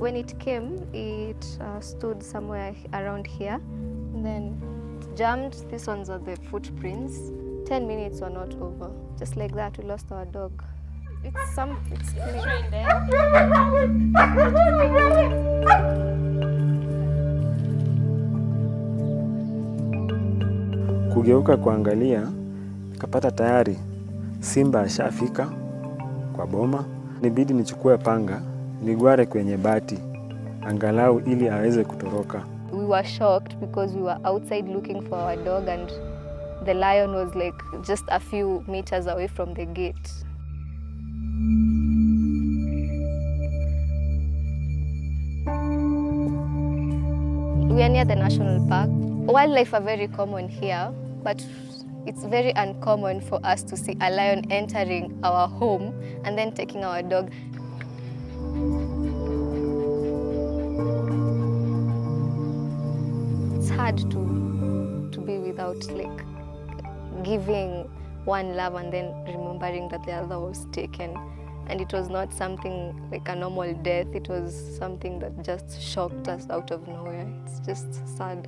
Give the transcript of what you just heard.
when it came, it stood somewhere around here. And then it jumped. These ones are the footprints. 10 minutes were not over. Just like that, we lost our dog. It's clean. Kugeuka kuangalia, nikapata tayari simba ashafika kwa boma. Nibidi nichukue panga, nigware kwenye bati, angalau ili aweze kutoroka. We were shocked because we were outside looking for our dog and the lion was like just a few meters away from the gate. We are near the national park. Wildlife are very common here, but it's very uncommon for us to see a lion entering our home and then taking our dog. It's hard to be without like giving one love and then remembering that the other was taken. And it was not something like a normal death, it was something that just shocked us out of nowhere. It's just sad.